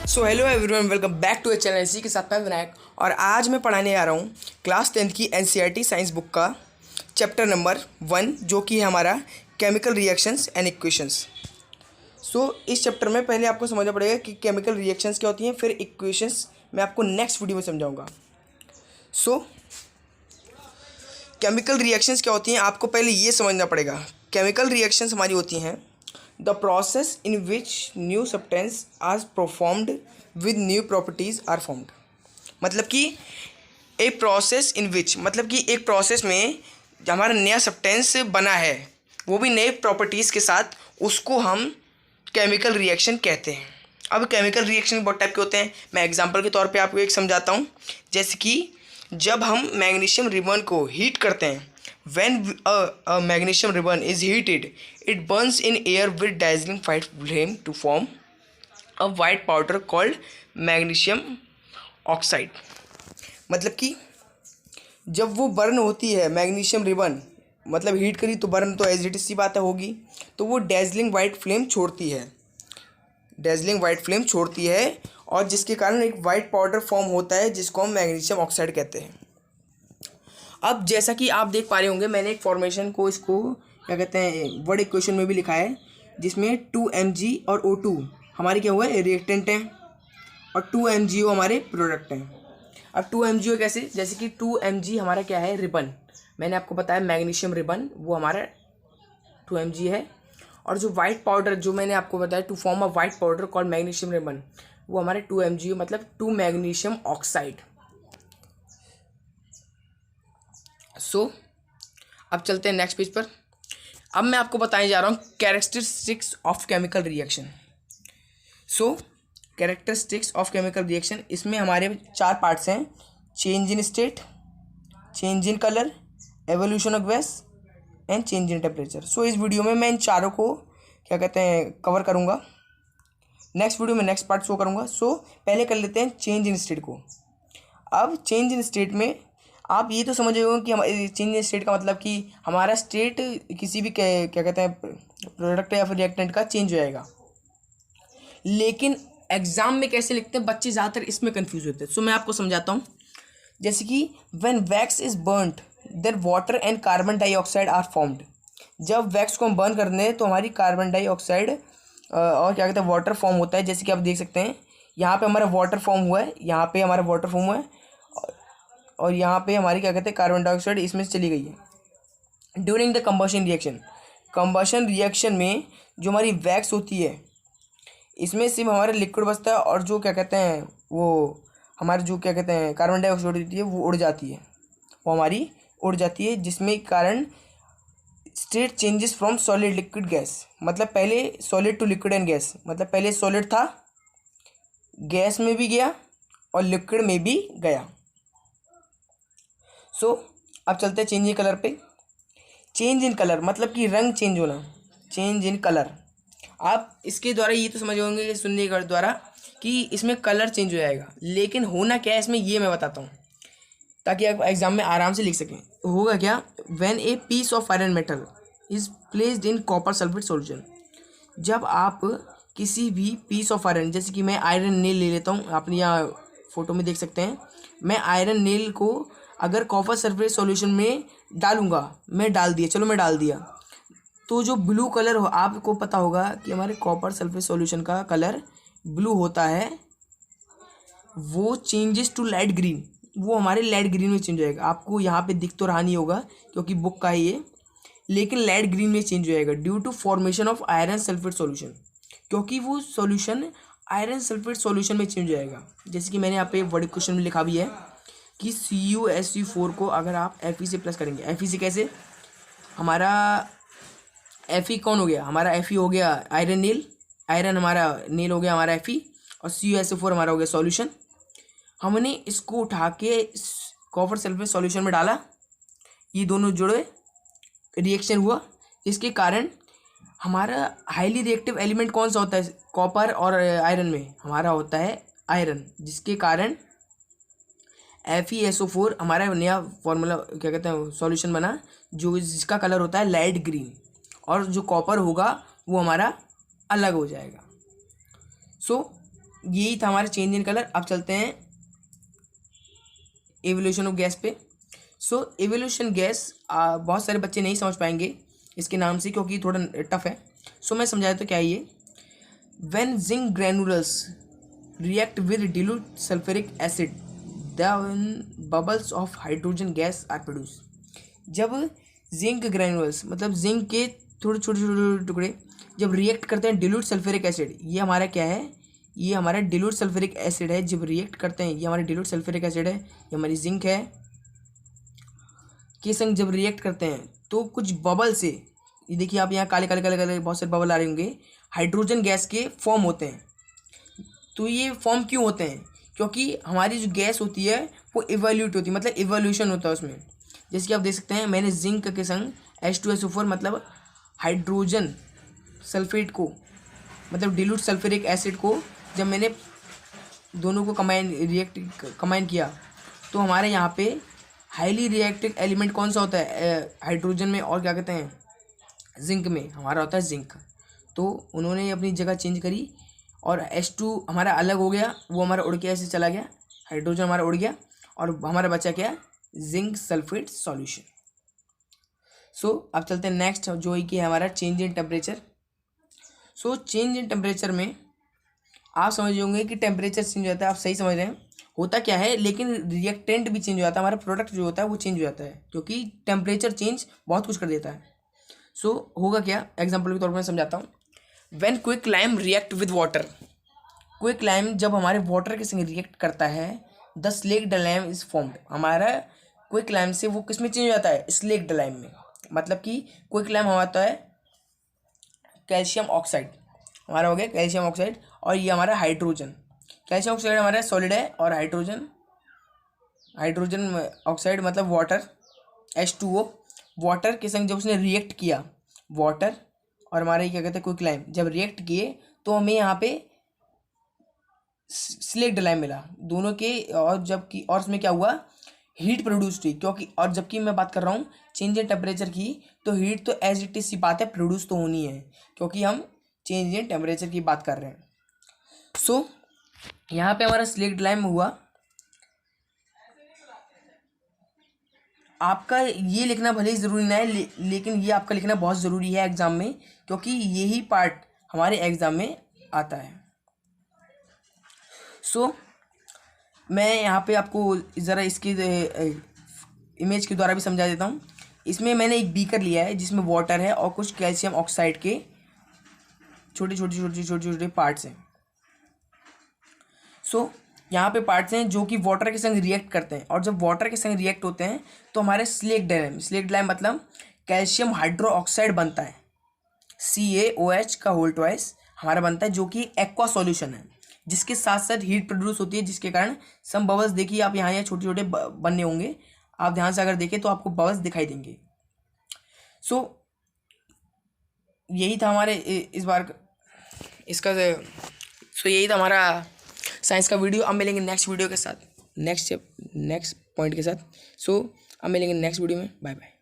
So hello everyone, welcome back to a channel इसी के साथ मैं विनायक। और आज मैं पढ़ाने आ रहा हूँ क्लास 10th की एनसीईआरटी साइंस बुक का चैप्टर नंबर 1, जो कि है हमारा केमिकल रिएक्शंस एंड इक्वेशंस। सो इस चैप्टर में पहले आपको समझना पड़ेगा कि केमिकल रिएक्शंस क्या होती हैं, फिर इक्वेशंस मैं आपको नेक्स्ट वीडियो में समझाऊंगा। सो केमिकल रिएक्शंस क्या होती हैं, आपको पहले ये समझना पड़ेगा। केमिकल रिएक्शंस हमारी होती हैं the process in which new substance are performed with new properties are formed. मतलब कि एक प्रोसेस इन विच, मतलब कि एक प्रोसेस में हमारा नया सब्सटेंस बना है, वो भी नए प्रॉपर्टीज़ के साथ, उसको हम केमिकल रिएक्शन कहते हैं। अब केमिकल रिएक्शन बहुत टाइप के होते हैं। मैं एग्जांपल के तौर पे आपको एक समझाता हूँ। जैसे कि जब हम मैग्नीशियम रिबन को हीट करते हैं, when a magnesium ribbon is heated, it burns in air with dazzling white flame to form a white powder called magnesium oxide। मतलब कि जब वो बर्न होती है मैग्नीशियम रिबन, मतलब हीट करी तो बर्न तो एज इट इज सी बात होगी, तो वो डेजलिंग वाइट फ्लेम छोड़ती है, डेजलिंग वाइट फ्लेम छोड़ती है, और जिसके कारण एक वाइट पाउडर फॉर्म होता है जिसको हम मैग्नीशियम ऑक्साइड कहते हैं। अब जैसा कि आप देख पा रहे होंगे, मैंने एक फॉर्मेशन को, इसको क्या कहते हैं, वर्ड इक्वेशन में भी लिखा है, जिसमें 2Mg और O2 हमारे क्या हुआ है, रिएक्टेंट हैं, और 2MgO हमारे प्रोडक्ट हैं। अब 2MgO कैसे, जैसे कि 2Mg हमारा क्या है, रिबन। मैंने आपको बताया मैग्नीशियम रिबन, वो हमारा 2Mg है। और जो वाइट पाउडर, जो मैंने आपको बताया to form a white powder called magnesium ribbon, वो हमारे 2MgO मतलब 2 मैग्नीशियम ऑक्साइड। सो अब चलते हैं नेक्स्ट पेज पर। अब मैं आपको बताने जा रहा हूँ characteristics of chemical reaction. So characteristics of chemical reaction, इसमें हमारे 4 पार्ट्स हैं: change in state, change in colour, evolution of gas and change in temperature. So इस वीडियो में मैं इन चारों को क्या कहते हैं कवर करूँगा। नेक्स्ट वीडियो में नेक्स्ट पार्ट शो करूँगा। सो पहले कर लेते हैं चेंज इन स्टेट को। अब चेंज इन स्टेट में आप ये तो समझ रहे हो कि हमारे चेंज इन स्टेट का मतलब कि हमारा स्टेट किसी भी क्या कहते हैं प्रोडक्ट या फिर रिएक्टेंट का चेंज हो जाएगा। लेकिन एग्जाम में कैसे लिखते हैं, बच्चे ज़्यादातर इसमें कंफ्यूज होते हैं। सो मैं आपको समझाता हूँ। जैसे कि when wax is burned then water and carbon dioxide are formed. जब वैक्स को हम बर्न करते हैं तो हमारी कार्बन डाइऑक्साइड और क्या कहते हैं वाटर फॉर्म होता है। जैसे कि आप देख सकते हैं, यहाँ पे हमारा वाटर फॉर्म हुआ है, यहाँ पे हमारा वाटर फॉर्म हुआ है, और यहाँ पे हमारी क्या कहते हैं कार्बन डाइऑक्साइड इसमें से चली गई है। During the combustion reaction, combustion reaction में जो हमारी वैक्स होती है, इसमें सिर्फ हमारा लिक्विड बचता है, और जो क्या कहते हैं वो हमारे जो क्या कहते हैं कार्बन डाइऑक्साइड होती है वो उड़ जाती है, वो हमारी उड़ जाती है, जिसमें कारण state changes from solid liquid gas. मतलब पहले solid to liquid and gas, मतलब पहले सॉलिड था, गैस में भी गया और लिक्विड में भी गया। सो अब चलते हैं चेंज इन कलर पे। चेंज इन कलर मतलब कि रंग चेंज होना, चेंज इन कलर। आप इसके द्वारा ये तो समझ होंगे सुनने के द्वारा कि इसमें कलर चेंज हो जाएगा, लेकिन होना क्या है इसमें ये मैं बताता हूँ, ताकि आप एग्जाम में आराम से लिख सकें। होगा क्या, when a piece of iron metal is placed in copper sulphate solution. जब आप किसी भी पीस ऑफ आयरन, जैसे कि मैं आयरन नेल ले लेता हूँ, आप यहाँ फोटो में देख सकते हैं, मैं आयरन नेल को अगर कॉपर सल्फेट सॉल्यूशन में डालूंगा, मैं डाल दिया, चलो मैं डाल दिया, तो जो ब्लू कलर हो, आपको पता होगा कि हमारे कॉपर सल्फेट सॉल्यूशन का कलर ब्लू होता है, वो चेंजेस टू लाइट ग्रीन, वो हमारे लाइट ग्रीन में चेंज हो जाएगा। आपको यहाँ पे दिख तो रहा नहीं होगा क्योंकि बुक का है ये, लेकिन लाइट ग्रीन में चेंज हो जाएगा due to formation of iron sulphate solution, क्योंकि वो सॉल्यूशन आयरन सल्फेट सॉल्यूशन में चेंज हो जाएगा। जैसे कि मैंने यहाँ पे वर्ड क्वेश्चन में लिखा भी है कि CuSC4 को अगर आप Fe से प्लस करेंगे, Fe से कैसे, हमारा Fe कौन हो गया, हमारा Fe हो गया आयरन नेल, आयरन हमारा नेल हो गया हमारा Fe, और CuSO4 हमारा हो गया सॉल्यूशन। हमने इसको उठा के कॉपर सल्फेट सॉल्यूशन में डाला, ये दोनों जुड़े, रिएक्शन हुआ, इसके कारण हमारा हाईली रिएक्टिव एलिमेंट कौन सा होता है कॉपर और आयरन में, हमारा होता है आयरन, जिसके कारण FeSO4 हमारा नया फॉर्मूला क्या कहते हैं सॉल्यूशन बना, जो जिसका कलर होता है लाइट ग्रीन, और जो कॉपर होगा वो हमारा अलग हो जाएगा। सो यही था हमारा चेंज इन कलर। अब चलते हैं एवोल्यूशन ऑफ गैस पे। सो एवोल्यूशन गैस बहुत सारे बच्चे नहीं समझ पाएंगे इसके नाम से, क्योंकि थोड़ा टफ है। सो मैं समझाया तो क्या है ये। When zinc granules react with dilute sulphuric acid then bubbles of hydrogen gas are produced। जब जिंक ग्रैनुलस मतलब जिंक के थोड़े छोटे छोटे टुकड़े जब रिएक्ट करते हैं dilute सल्फ्यूरिक एसिड, ये हमारा क्या है, ये हमारा dilute सल्फ्यूरिक एसिड है। जब रिएक्ट करते हैं, ये हमारा dilute सल्फ्यूरिक एसिड है, ये हमारी जिंक है, के संग जब रिएक्ट करते हैं तो कुछ बबल से, ये देखिए आप यहाँ काले काले काले काले बहुत सारे बबल आ रहे होंगे, हाइड्रोजन गैस के फॉर्म होते हैं। तो ये फॉर्म क्यों होते हैं, क्योंकि हमारी जो गैस होती है वो इवोल्यूट होती है, मतलब इवोल्यूशन होता है उसमें। जैसे कि आप देख सकते हैं, मैंने जिंक के संग H2SO4 मतलब हाइड्रोजन सल्फेट को, मतलब dilute सल्फ्यूरिक एसिड को, जब मैंने दोनों को कंबाइन किया तो हमारे यहाँ पे हाईली रिएक्टिव एलिमेंट कौन सा होता है हाइड्रोजन में, और क्या कहते हैं जिंक में, हमारा होता है जिंक। तो उन्होंने अपनी जगह चेंज करी और H2 हमारा अलग हो गया, वो हमारा उड़ के ऐसे चला गया, हाइड्रोजन हमारा उड़ गया और हमारा बचा क्या, जिंक सल्फेट सॉल्यूशन। सो अब चलते हैं नेक्स्ट, जो है कि हमारा change in temperature. So change in temperature में आप समझ होंगे कि टेम्परेचर चेंज हो जाता है, आप सही समझ रहे हैं, होता क्या है, लेकिन रिएक्टेंट भी चेंज हो जाता है, हमारा प्रोडक्ट जो होता है वो चेंज हो जाता है, क्योंकि टेम्परेचर चेंज बहुत कुछ कर देता है। सो होगा क्या, एग्जाम्पल के तौर पर मैं समझाता हूँ। When quick lime react with water, quick lime जब हमारे वाटर के संग रिएक्ट करता है, the slaked lime is formed. हमारा क्विक लाइम से वो किस में चेंज हो जाता है, स्लेक्ड लाइम में। मतलब कि क्विक लाइम हमारा होता है कैल्शियम ऑक्साइड, हमारा हो गया कैल्शियम ऑक्साइड, और ये हमारा हाइड्रोजन, कैल्शियम ऑक्साइड हमारा सॉलिड है, और हाइड्रोजन ऑक्साइड मतलब वाटर H2O, वाटर के संग जब उसने रिएक्ट किया, वाटर और हमारे क्या कहते हैं क्विक लाइम जब रिएक्ट किए, तो हमें यहाँ पे स्लेक्ड लाइम मिला दोनों के, और जबकि और उसमें क्या हुआ, हीट प्रोड्यूस हुई, क्योंकि और जबकि मैं बात कर रहा हूँ चेंज इन टेम्परेचर की, तो हीट तो एज इट इज सी बात है, प्रोड्यूस तो होनी है, क्योंकि हम चेंज इन टेम्परेचर की बात कर रहे हैं। सो यहाँ पे हमारा स्लेक्ड लाइम हुआ। आपका ये लिखना भले ही ज़रूरी ना है, लेकिन ये आपका लिखना बहुत ज़रूरी है एग्ज़ाम में, क्योंकि यही पार्ट हमारे एग्ज़ाम में आता है। सो मैं यहाँ पे आपको ज़रा इसकी इमेज के द्वारा भी समझा देता हूँ। इसमें मैंने एक बीकर लिया है जिसमें वाटर है और कुछ कैल्शियम ऑक्साइड के छोटे छोटे छोटे छोटे छोटे पार्ट्स हैं। सो यहाँ पे पार्ट्स हैं जो कि वाटर के संग रिएक्ट करते हैं, और जब वाटर के संग रिएक्ट होते हैं तो हमारे स्लेक्ड लाइम मतलब कैल्शियम हाइड्रो ऑक्साइड बनता है, CaOH का होल ट्वाइस हमारा बनता है, जो कि एक्वा सॉल्यूशन है, जिसके साथ साथ हीट प्रोड्यूस होती है, जिसके कारण सम बबल्स, देखिए आप यहाँ छोटे छोटे बनने होंगे, आप ध्यान से अगर देखें तो आपको बबल्स दिखाई देंगे। सो यही था हमारे इस बार इसका, सो यही था हमारा साइंस का वीडियो। अब मिलेंगे नेक्स्ट वीडियो के साथ, नेक्स्ट पॉइंट के साथ। सो अब मिलेंगे नेक्स्ट वीडियो में, बाय बाय।